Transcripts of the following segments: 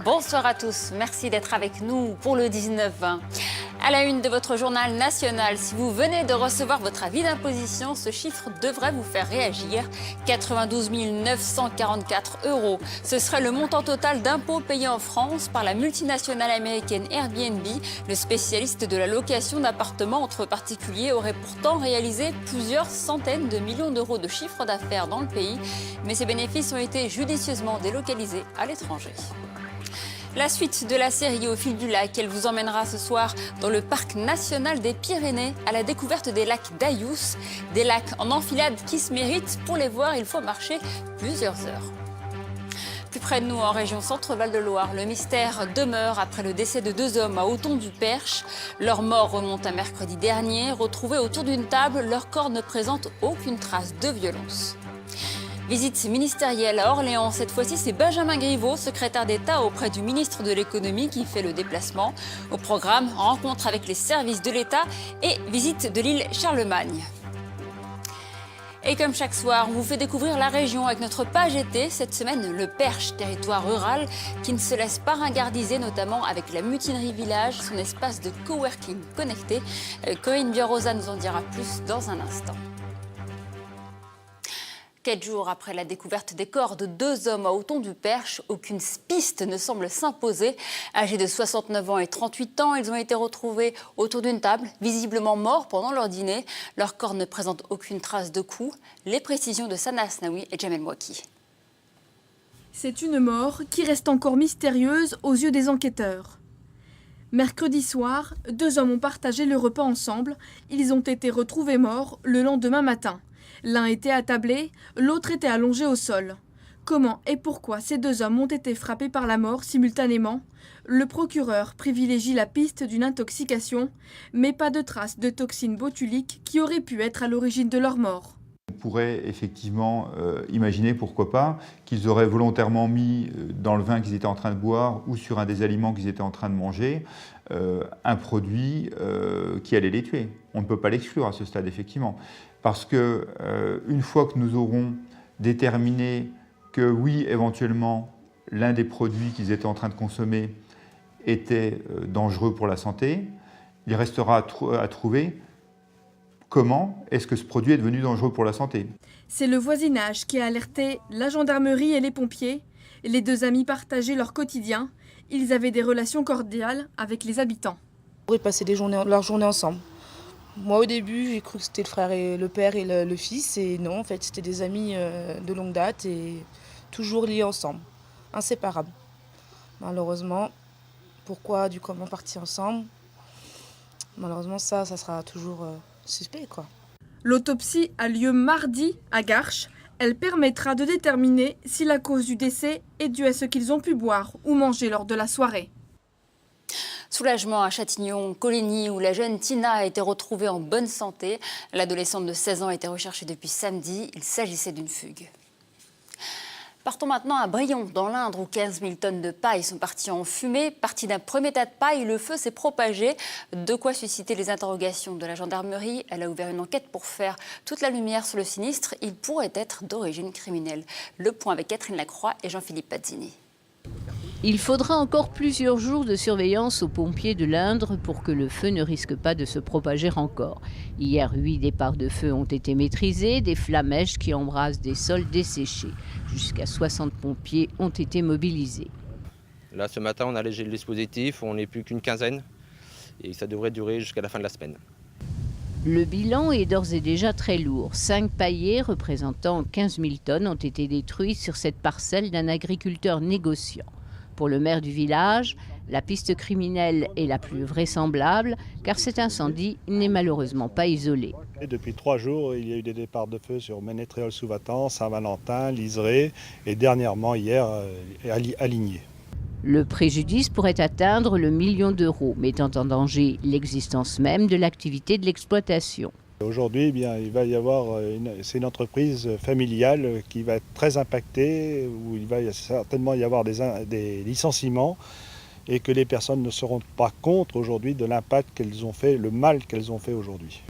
Bonsoir à tous, merci d'être avec nous pour le 19-20. À la une de votre journal national, si vous venez de recevoir votre avis d'imposition, ce chiffre devrait vous faire réagir. 92 944 €. Ce serait le montant total d'impôts payés en France par la multinationale américaine Airbnb. Le spécialiste de la location d'appartements entre particuliers aurait pourtant réalisé plusieurs centaines de millions d'euros de chiffre d'affaires dans le pays. Mais ces bénéfices ont été judicieusement délocalisés à l'étranger. La suite de la série Au fil du lac, elle vous emmènera ce soir dans le parc national des Pyrénées à la découverte des lacs d'Ayous. Des lacs en enfilade qui se méritent. Pour les voir, il faut marcher plusieurs heures. Plus près de nous, en région Centre-Val de Loire, le mystère demeure après le décès de 2 hommes à Auton-du-Perche. Leur mort remonte à mercredi dernier. Retrouvés autour d'une table, leur corps ne présente aucune trace de violence. Visite ministérielle à Orléans. Cette fois-ci, c'est Benjamin Griveaux, secrétaire d'État auprès du ministre de l'Économie, qui fait le déplacement. Au programme, rencontre avec les services de l'État et visite de l'île Charlemagne. Et comme chaque soir, on vous fait découvrir la région avec notre page été. Cette semaine, le Perche, territoire rural qui ne se laisse pas ringardiser, notamment avec la Mutinerie Village, son espace de coworking connecté. Corinne Biorosa nous en dira plus dans un instant. 4 jours après la découverte des corps de 2 hommes à Auton-du-Perche, aucune piste ne semble s'imposer. Âgés de 69 ans et 38 ans, ils ont été retrouvés autour d'une table, visiblement morts pendant leur dîner. Leur corps ne présente aucune trace de coups. Les précisions de Sana Asnaoui et Jamel Mouaki. C'est une mort qui reste encore mystérieuse aux yeux des enquêteurs. Mercredi soir, 2 hommes ont partagé le repas ensemble. Ils ont été retrouvés morts le lendemain matin. L'un était attablé, l'autre était allongé au sol. Comment et pourquoi ces 2 hommes ont été frappés par la mort simultanément? Le procureur privilégie la piste d'une intoxication, mais pas de traces de toxines botuliques qui auraient pu être à l'origine de leur mort. On pourrait effectivement imaginer, pourquoi pas, qu'ils auraient volontairement mis dans le vin qu'ils étaient en train de boire ou sur un des aliments qu'ils étaient en train de manger un produit qui allait les tuer. On ne peut pas l'exclure à ce stade, effectivement. Parce que une fois que nous aurons déterminé que oui, éventuellement, l'un des produits qu'ils étaient en train de consommer était dangereux pour la santé, il restera à trouver comment est-ce que ce produit est devenu dangereux pour la santé. C'est le voisinage qui a alerté la gendarmerie et les pompiers. Les 2 amis partageaient leur quotidien. Ils avaient des relations cordiales avec les habitants. Ils passaient leur journée ensemble. Moi au début j'ai cru que c'était le frère et le père et le fils et non, en fait c'était des amis de longue date et toujours liés ensemble, inséparables. Malheureusement, pourquoi, du comment partir ensemble, malheureusement ça sera toujours suspect quoi. L'autopsie a lieu mardi à Garches. Elle permettra de déterminer si la cause du décès est due à ce qu'ils ont pu boire ou manger lors de la soirée. Soulagement à Châtillon-Coligny où la jeune Tina a été retrouvée en bonne santé. L'adolescente de 16 ans a été recherchée depuis samedi. Il s'agissait d'une fugue. Partons maintenant à Brion, dans l'Indre, où 15 000 tonnes de paille sont parties en fumée. Parti d'un premier tas de paille, le feu s'est propagé. De quoi susciter les interrogations de la gendarmerie. Elle a ouvert une enquête pour faire toute la lumière sur le sinistre. Il pourrait être d'origine criminelle. Le point avec Catherine Lacroix et Jean-Philippe Pazzini. Il faudra encore plusieurs jours de surveillance aux pompiers de l'Indre pour que le feu ne risque pas de se propager encore. Hier, 8 départs de feu ont été maîtrisés, des flammèches qui embrasent des sols desséchés. Jusqu'à 60 pompiers ont été mobilisés. Là, ce matin, on a allégé le dispositif, on n'est plus qu'une quinzaine et ça devrait durer jusqu'à la fin de la semaine. Le bilan est d'ores et déjà très lourd. 5 paillets représentant 15 000 tonnes ont été détruits sur cette parcelle d'un agriculteur négociant. Pour le maire du village, la piste criminelle est la plus vraisemblable car cet incendie n'est malheureusement pas isolé. Et depuis 3 jours, il y a eu des départs de feu sur Ménétréol-sous-Vatan, Saint-Valentin, Liseré et dernièrement hier à Ligné. Le préjudice pourrait atteindre le 1 million d'euros, mettant en danger l'existence même de l'activité de l'exploitation. Aujourd'hui, il va y avoir c'est une entreprise familiale qui va être très impactée, où il va certainement y avoir des licenciements et que les personnes ne se rendent pas compte aujourd'hui de l'impact qu'elles ont fait, le mal qu'elles ont fait aujourd'hui.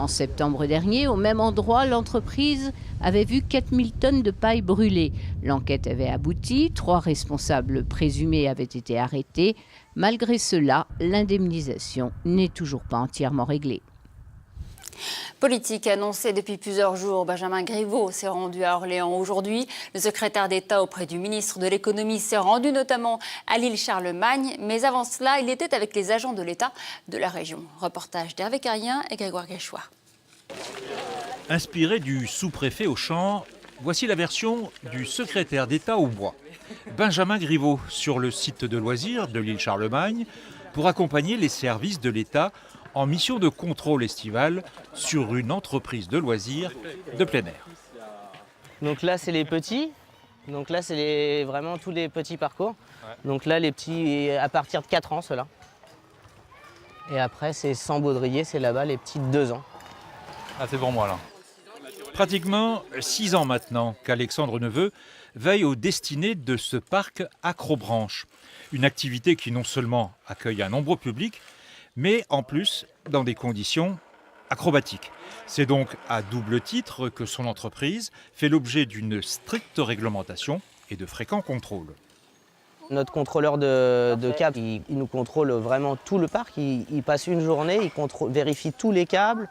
En septembre dernier, au même endroit, l'entreprise avait vu 4000 tonnes de paille brûlée. L'enquête avait abouti, 3 responsables présumés avaient été arrêtés. Malgré cela, l'indemnisation n'est toujours pas entièrement réglée. Politique annoncée depuis plusieurs jours, Benjamin Griveaux s'est rendu à Orléans aujourd'hui. Le secrétaire d'État auprès du ministre de l'Économie s'est rendu notamment à l'île Charlemagne. Mais avant cela, il était avec les agents de l'État de la région. Reportage d'Hervé Carrien et Grégoire Guéchois. Inspiré du sous-préfet au champ, voici la version du secrétaire d'État au bois. Benjamin Griveaux sur le site de loisirs de l'île Charlemagne pour accompagner les services de l'État en mission de contrôle estival sur une entreprise de loisirs de plein air. Donc là, c'est les petits. Donc là, c'est vraiment tous les petits parcours. Donc là, les petits à partir de 4 ans, ceux-là. Et après, c'est sans baudrier, c'est là-bas, les petits de 2 ans. Ah, c'est pour moi là. Pratiquement 6 ans maintenant qu'Alexandre Neveu veille aux destinées de ce parc Acrobranche. Une activité qui non seulement accueille un nombreux public, mais en plus dans des conditions acrobatiques. C'est donc à double titre que son entreprise fait l'objet d'une stricte réglementation et de fréquents contrôles. Notre contrôleur de câbles, il nous contrôle vraiment tout le parc. Il passe une journée, il vérifie tous les câbles,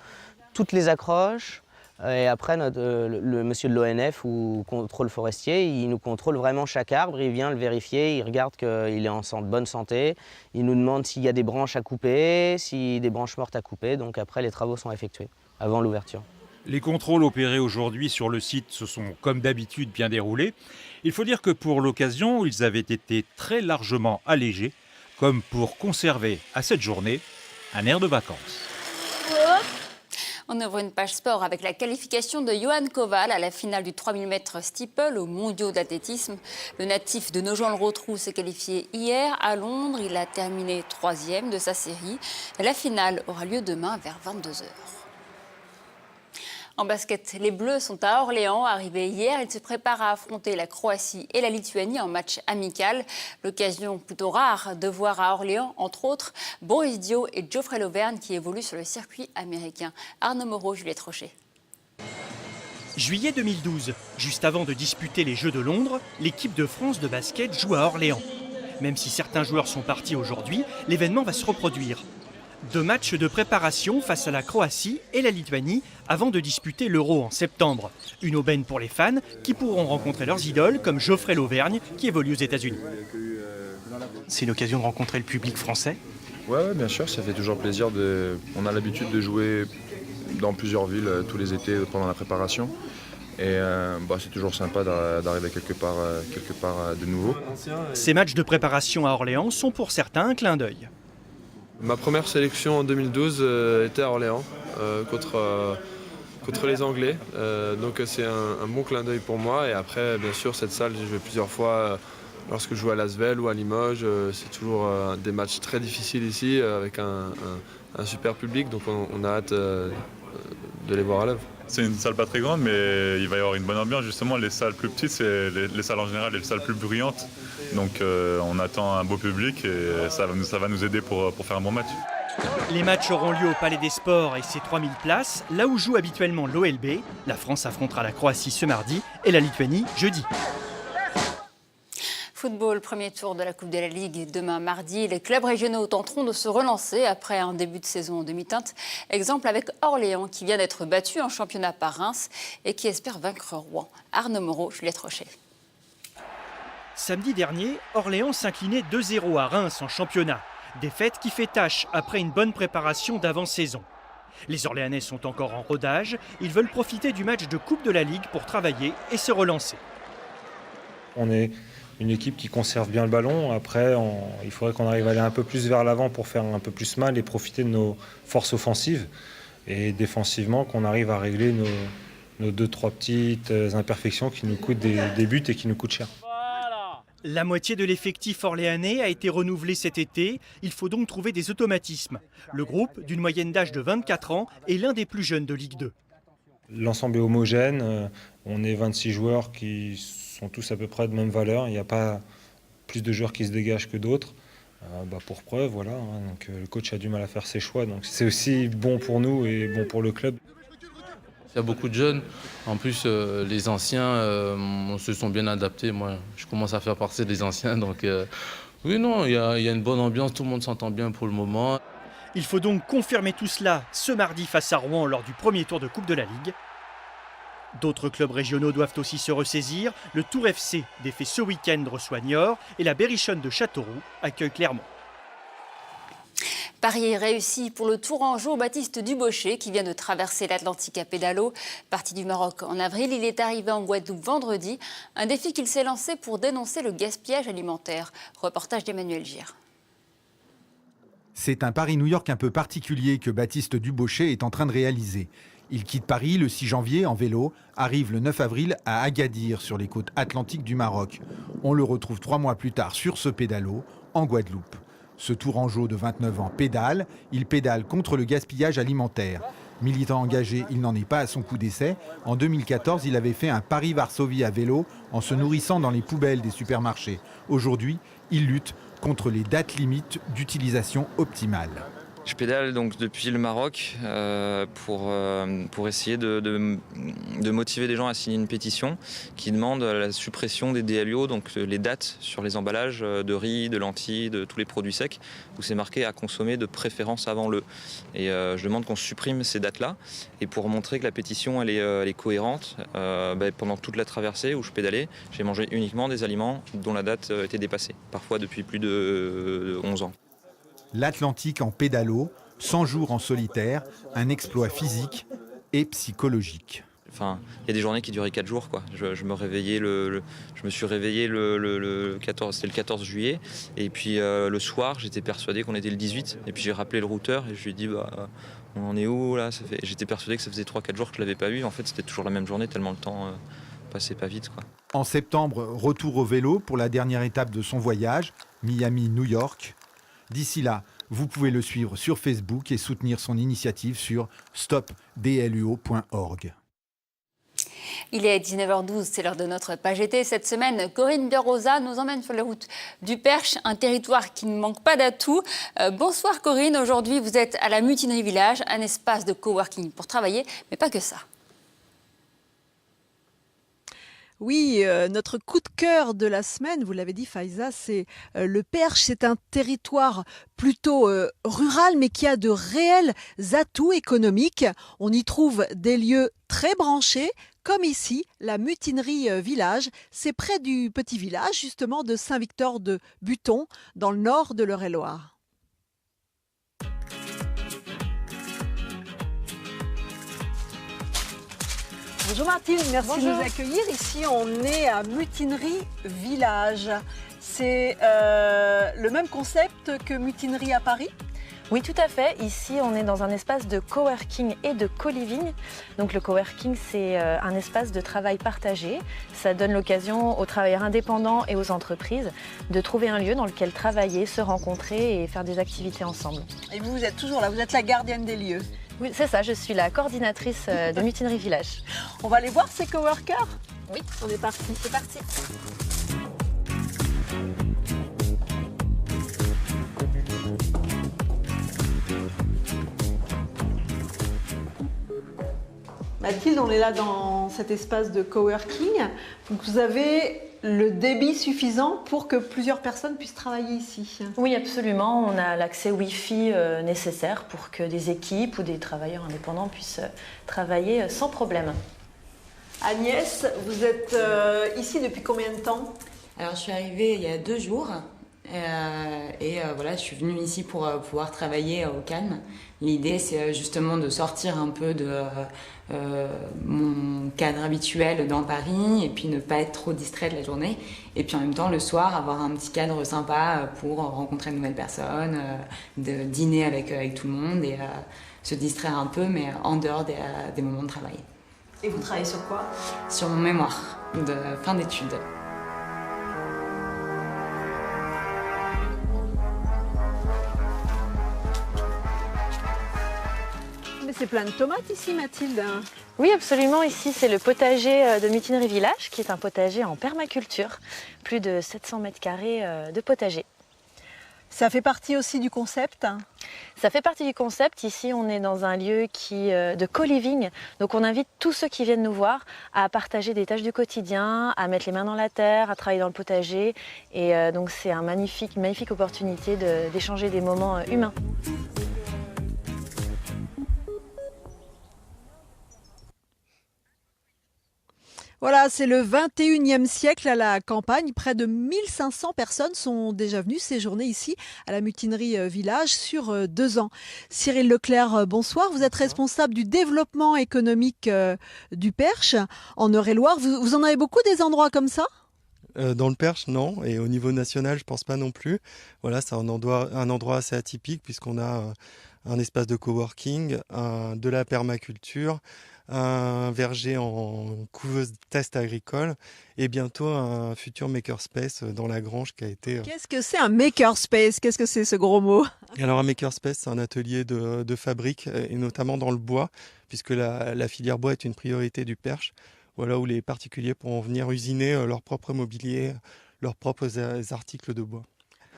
toutes les accroches. Et après, le monsieur de l'ONF ou contrôle forestier, il nous contrôle vraiment chaque arbre, il vient le vérifier, il regarde qu'il est en bonne santé, il nous demande s'il y a des branches à couper, s'il y a des branches mortes à couper, donc après les travaux sont effectués avant l'ouverture. Les contrôles opérés aujourd'hui sur le site se sont comme d'habitude bien déroulés. Il faut dire que pour l'occasion, ils avaient été très largement allégés, comme pour conserver à cette journée un air de vacances. On ouvre une page sport avec la qualification de Johan Koval à la finale du 3000 mètres steeple aux mondiaux d'athlétisme. Le natif de Nogent-le-Rotrou s'est qualifié hier à Londres. Il a terminé 3e de sa série. La finale aura lieu demain vers 22h. En basket, les Bleus sont à Orléans. Arrivés hier, ils se préparent à affronter la Croatie et la Lituanie en match amical. L'occasion plutôt rare de voir à Orléans, entre autres, Boris Dio et Geoffrey Lauvergne qui évoluent sur le circuit américain. Arnaud Moreau, Juliette Rocher. Juillet 2012, juste avant de disputer les Jeux de Londres, l'équipe de France de basket joue à Orléans. Même si certains joueurs sont partis aujourd'hui, l'événement va se reproduire. 2 matchs de préparation face à la Croatie et la Lituanie avant de disputer l'Euro en septembre. Une aubaine pour les fans qui pourront rencontrer leurs idoles comme Geoffrey Lauvergne qui évolue aux États-Unis. C'est l'occasion de rencontrer le public français. Ouais, bien sûr, ça fait toujours plaisir. On a l'habitude de jouer dans plusieurs villes tous les étés pendant la préparation. Et c'est toujours sympa d'arriver quelque part de nouveau. Ces matchs de préparation à Orléans sont pour certains un clin d'œil. Ma première sélection en 2012 était à Orléans contre les Anglais. Donc c'est un bon clin d'œil pour moi. Et après, bien sûr, cette salle, j'ai joué plusieurs fois lorsque je joue à Lasvel ou à Limoges. C'est toujours des matchs très difficiles ici avec un super public. Donc on a hâte de les voir à l'œuvre. C'est une salle pas très grande, mais il va y avoir une bonne ambiance. Justement, les salles plus petites, c'est les salles en général, les salles plus bruyantes. Donc on attend un beau public et ça va nous aider pour faire un bon match. Les matchs auront lieu au Palais des Sports et ses 3000 places, là où joue habituellement l'OLB. La France affrontera la Croatie ce mardi et la Lituanie jeudi. Football, premier tour de la Coupe de la Ligue demain mardi. Les clubs régionaux tenteront de se relancer après un début de saison en demi-teinte. Exemple avec Orléans qui vient d'être battu en championnat par Reims et qui espère vaincre Rouen. Arnaud Moreau, Juliette Rocher. Samedi dernier, Orléans s'inclinait 2-0 à Reims en championnat. Défaite qui fait tâche après une bonne préparation d'avant-saison. Les Orléanais sont encore en rodage. Ils veulent profiter du match de Coupe de la Ligue pour travailler et se relancer. On est une équipe qui conserve bien le ballon. Après, il faudrait qu'on arrive à aller un peu plus vers l'avant pour faire un peu plus mal et profiter de nos forces offensives. Et défensivement, qu'on arrive à régler nos 2-3 petites imperfections qui nous coûtent des buts et qui nous coûtent cher. La moitié de l'effectif orléanais a été renouvelé cet été. Il faut donc trouver des automatismes. Le groupe, d'une moyenne d'âge de 24 ans, est l'un des plus jeunes de Ligue 2. L'ensemble est homogène. On est 26 joueurs qui sont tous à peu près de même valeur. Il n'y a pas plus de joueurs qui se dégagent que d'autres. Pour preuve, voilà. Donc, le coach a du mal à faire ses choix. Donc c'est aussi bon pour nous et bon pour le club. Il y a beaucoup de jeunes. En plus, les anciens se sont bien adaptés. Moi, je commence à faire partie des anciens. Donc oui, non, il y a une bonne ambiance. Tout le monde s'entend bien pour le moment. Il faut donc confirmer tout cela ce mardi face à Rouen lors du premier tour de Coupe de la Ligue. D'autres clubs régionaux doivent aussi se ressaisir. Le Tour FC, défait ce week-end, reçoit Niort et la Berrichonne de Châteauroux accueille Clermont. Pari réussi pour le Tourangeau Baptiste Dubochet qui vient de traverser l'Atlantique à pédalo. Parti du Maroc en avril, il est arrivé en Guadeloupe vendredi. Un défi qu'il s'est lancé pour dénoncer le gaspillage alimentaire. Reportage d'Emmanuel Gir. C'est un Paris-New York un peu particulier que Baptiste Dubochet est en train de réaliser. Il quitte Paris le 6 janvier en vélo, arrive le 9 avril à Agadir sur les côtes atlantiques du Maroc. On le retrouve 3 mois plus tard sur ce pédalo en Guadeloupe. Ce Tourangeau de 29 ans pédale, il pédale contre le gaspillage alimentaire. Militant engagé, il n'en est pas à son coup d'essai. En 2014, il avait fait un Paris-Varsovie à vélo en se nourrissant dans les poubelles des supermarchés. Aujourd'hui, il lutte contre les dates limites d'utilisation optimale. Je pédale donc depuis le Maroc pour essayer de motiver les gens à signer une pétition qui demande la suppression des DLUO, donc les dates sur les emballages de riz, de lentilles, de tous les produits secs, où c'est marqué à consommer de préférence avant le. Et je demande qu'on supprime ces dates-là. Et pour montrer que la pétition elle est cohérente, pendant toute la traversée où je pédalais, j'ai mangé uniquement des aliments dont la date était dépassée, parfois depuis plus de 11 ans. L'Atlantique en pédalo, 100 jours en solitaire, un exploit physique et psychologique. Enfin, il y a des journées qui duraient 4 jours, quoi. Je me suis réveillé le 14, c'était le 14 juillet, et puis le soir, j'étais persuadé qu'on était le 18, et puis j'ai rappelé le routeur et je lui ai dit on en est où là ? J'étais persuadé que ça faisait 3-4 jours que je l'avais pas vu. En fait, c'était toujours la même journée tellement le temps passait pas vite, quoi. En septembre, retour au vélo pour la dernière étape de son voyage, Miami-New York. D'ici là, vous pouvez le suivre sur Facebook et soutenir son initiative sur stopdluo.org. Il est 19h12, c'est l'heure de notre page été. Cette semaine, Corinne Biorosa nous emmène sur les routes du Perche, un territoire qui ne manque pas d'atouts. Bonsoir Corinne, aujourd'hui vous êtes à la Mutinerie Village, un espace de coworking pour travailler, mais pas que ça. Oui, notre coup de cœur de la semaine, vous l'avez dit Faiza, c'est le Perche. C'est un territoire plutôt rural, mais qui a de réels atouts économiques. On y trouve des lieux très branchés, comme ici, la Mutinerie Village. C'est près du petit village, justement, de Saint-Victor de Buton, dans le nord de l'Eure-et-Loir. Bonjour Mathilde, merci de nous accueillir. Ici, on est à Mutinerie Village. C'est le même concept que Mutinerie à Paris ? Oui, tout à fait. Ici, on est dans un espace de coworking et de co-living. Donc le coworking, c'est un espace de travail partagé. Ça donne l'occasion aux travailleurs indépendants et aux entreprises de trouver un lieu dans lequel travailler, se rencontrer et faire des activités ensemble. Et vous êtes toujours là, vous êtes la gardienne des lieux. Oui, c'est ça, je suis la coordinatrice de Mutinerie Village. On va aller voir ces coworkers ? Oui, on est parti. C'est parti. Mathilde, on est là dans cet espace de coworking. Donc vous avez le débit suffisant pour que plusieurs personnes puissent travailler ici. Oui, absolument. On a l'accès Wi-Fi nécessaire pour que des équipes ou des travailleurs indépendants puissent travailler sans problème. Agnès, vous êtes ici depuis combien de temps ? Alors, je suis arrivée il y a 2 jours. Voilà, je suis venue ici pour pouvoir travailler au calme. L'idée, c'est justement de sortir un peu de mon cadre habituel dans Paris et puis ne pas être trop distraite la journée. Et puis en même temps, le soir, avoir un petit cadre sympa pour rencontrer de nouvelles personnes, de dîner avec tout le monde et se distraire un peu, mais en dehors des moments de travail. Et vous travaillez sur quoi ? Sur mon mémoire de fin d'études. C'est plein de tomates ici, Mathilde. Oui, absolument. Ici, c'est le potager de Mutinerie Village, qui est un potager en permaculture. Plus de 700 mètres carrés de potager. Ça fait partie aussi du concept? Ça fait partie du concept. Ici, on est dans un lieu de co-living. Donc, on invite tous ceux qui viennent nous voir à partager des tâches du quotidien, à mettre les mains dans la terre, à travailler dans le potager. Et donc, c'est une magnifique opportunité d'échanger des moments humains. Voilà, c'est le 21e siècle à la campagne. Près de 1500 personnes sont déjà venues séjourner ici à la mutinerie village sur 2 ans. Cyril Leclerc, bonsoir. Vous êtes responsable du développement économique du Perche en Eure-et-Loire. Vous en avez beaucoup des endroits comme ça ? Dans le Perche, non. Et au niveau national, je pense pas non plus. Voilà, c'est un endroit assez atypique puisqu'on a un espace de coworking, de la permaculture, un verger en couveuse test agricole et bientôt un futur makerspace dans la grange qui a été... Qu'est-ce que c'est un makerspace? Qu'est-ce que c'est ce gros mot? Alors un makerspace, c'est un atelier de fabrique et notamment dans le bois puisque la filière bois est une priorité du Perche. Voilà, où les particuliers pourront venir usiner leur propre mobilier, leurs propres articles de bois,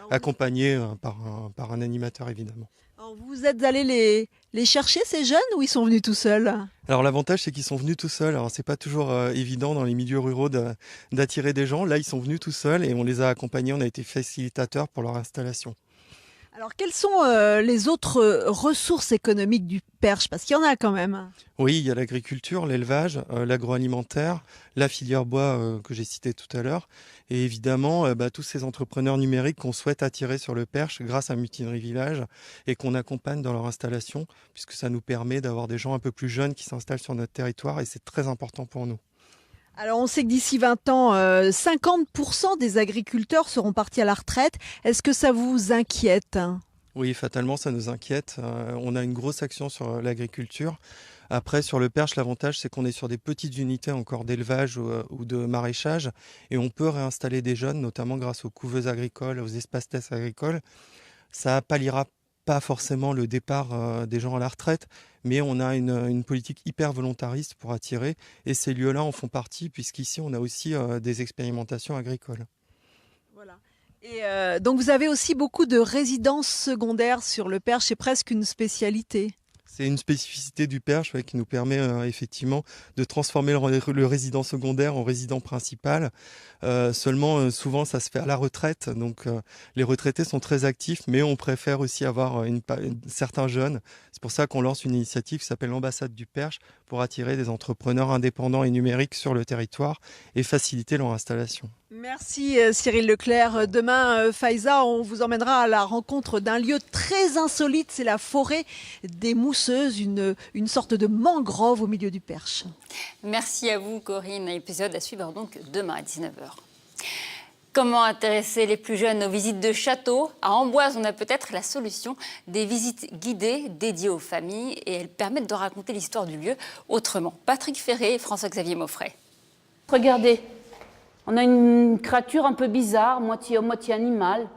accompagnés par un animateur évidemment. Alors vous êtes allés les chercher ces jeunes ou ils sont venus tout seuls? Alors l'avantage c'est qu'ils sont venus tout seuls. Alors c'est pas toujours évident dans les milieux ruraux d'attirer des gens. Là ils sont venus tout seuls et on les a accompagnés, on a été facilitateurs pour leur installation. Alors quelles sont les autres ressources économiques du Perche? Parce qu'il y en a quand même. Oui, il y a l'agriculture, l'élevage, l'agroalimentaire, la filière bois que j'ai citée tout à l'heure. Et évidemment, tous ces entrepreneurs numériques qu'on souhaite attirer sur le Perche grâce à Mutinerie Village et qu'on accompagne dans leur installation, puisque ça nous permet d'avoir des gens un peu plus jeunes qui s'installent sur notre territoire et c'est très important pour nous. Alors on sait que d'ici 20 ans, 50% des agriculteurs seront partis à la retraite. Est-ce que ça vous inquiète? Oui, fatalement, ça nous inquiète. On a une grosse action sur l'agriculture. Après, sur le Perche, l'avantage, c'est qu'on est sur des petites unités encore d'élevage ou de maraîchage et on peut réinstaller des jeunes, notamment grâce aux couveuses agricoles, aux espaces tests agricoles. Ça palliera pas forcément le départ des gens à la retraite, mais on a une politique hyper volontariste pour attirer et ces lieux-là en font partie puisqu'ici, on a aussi des expérimentations agricoles. Voilà. Et donc vous avez aussi beaucoup de résidences secondaires sur le Perche, c'est presque une spécialité. C'est une spécificité du Perche qui nous permet effectivement de transformer le résident secondaire en résident principal. Seulement, souvent, ça se fait à la retraite. Donc, les retraités sont très actifs, mais on préfère aussi avoir certains jeunes. C'est pour ça qu'on lance une initiative qui s'appelle l'ambassade du Perche pour attirer des entrepreneurs indépendants et numériques sur le territoire et faciliter leur installation. Merci Cyril Leclerc. Demain, Faiza, on vous emmènera à la rencontre d'un lieu très insolite. C'est la forêt des Mousseuses, une sorte de mangrove au milieu du Perche. Merci à vous Corinne. Épisode à suivre donc demain à 19h. Comment intéresser les plus jeunes aux visites de châteaux? À Amboise, on a peut-être la solution des visites guidées dédiées aux familles et elles permettent de raconter l'histoire du lieu autrement. Patrick Ferré et François-Xavier Moffret. Regardez. On a une créature un peu bizarre, moitié homme, moitié animal.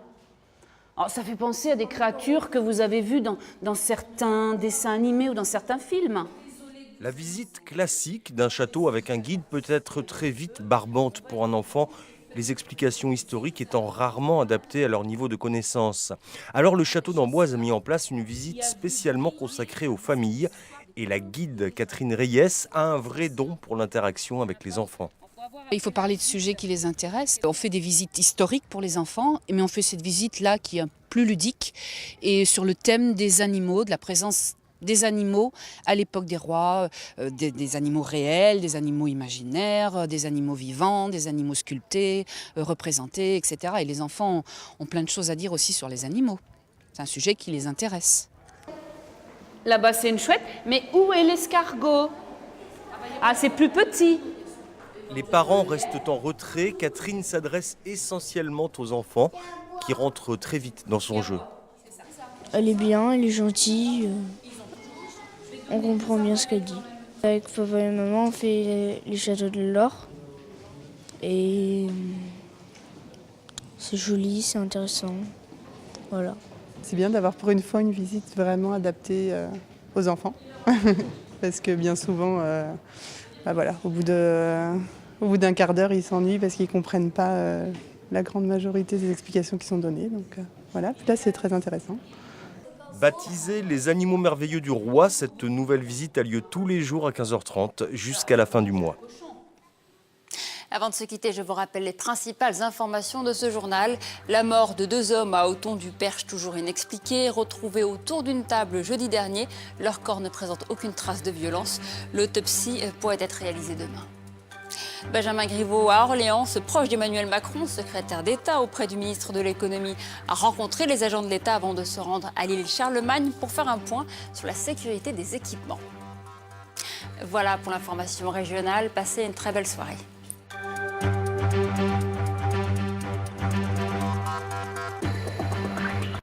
Alors, ça fait penser à des créatures que vous avez vues dans certains dessins animés ou dans certains films. La visite classique d'un château avec un guide peut être très vite barbante pour un enfant, les explications historiques étant rarement adaptées à leur niveau de connaissance. Alors le château d'Amboise a mis en place une visite spécialement consacrée aux familles et la guide Catherine Reyes a un vrai don pour l'interaction avec les enfants. Il faut parler de sujets qui les intéressent. On fait des visites historiques pour les enfants, mais on fait cette visite-là qui est plus ludique et sur le thème des animaux, de la présence des animaux à l'époque des rois, des animaux réels, des animaux imaginaires, des animaux vivants, des animaux sculptés, représentés, etc. Et les enfants ont plein de choses à dire aussi sur les animaux. C'est un sujet qui les intéresse. Là-bas, c'est une chouette, mais où est l'escargot? Ah, c'est plus petit. Les parents restent en retrait. Catherine s'adresse essentiellement aux enfants qui rentrent très vite dans son jeu. Elle est bien, elle est gentille. On comprend bien ce qu'elle dit. Avec papa et maman, on fait les châteaux de l'or. Et c'est joli, c'est intéressant. Voilà. C'est bien d'avoir pour une fois une visite vraiment adaptée aux enfants. Parce que bien souvent, au bout d'un quart d'heure, ils s'ennuient parce qu'ils ne comprennent pas la grande majorité des explications qui sont données. Donc voilà, puis là c'est très intéressant. Baptisée Les Animaux Merveilleux du Roi, cette nouvelle visite a lieu tous les jours à 15h30 jusqu'à la fin du mois. Avant de se quitter, je vous rappelle les principales informations de ce journal. La mort de 2 hommes à Othon-du-Perche, toujours inexpliquée, retrouvés autour d'une table jeudi dernier. Leur corps ne présente aucune trace de violence. L'autopsie pourrait être réalisée demain. Benjamin Griveaux à Orléans, ce proche d'Emmanuel Macron, secrétaire d'État auprès du ministre de l'économie, a rencontré les agents de l'État avant de se rendre à l'île Charlemagne pour faire un point sur la sécurité des équipements. Voilà pour l'information régionale. Passez une très belle soirée.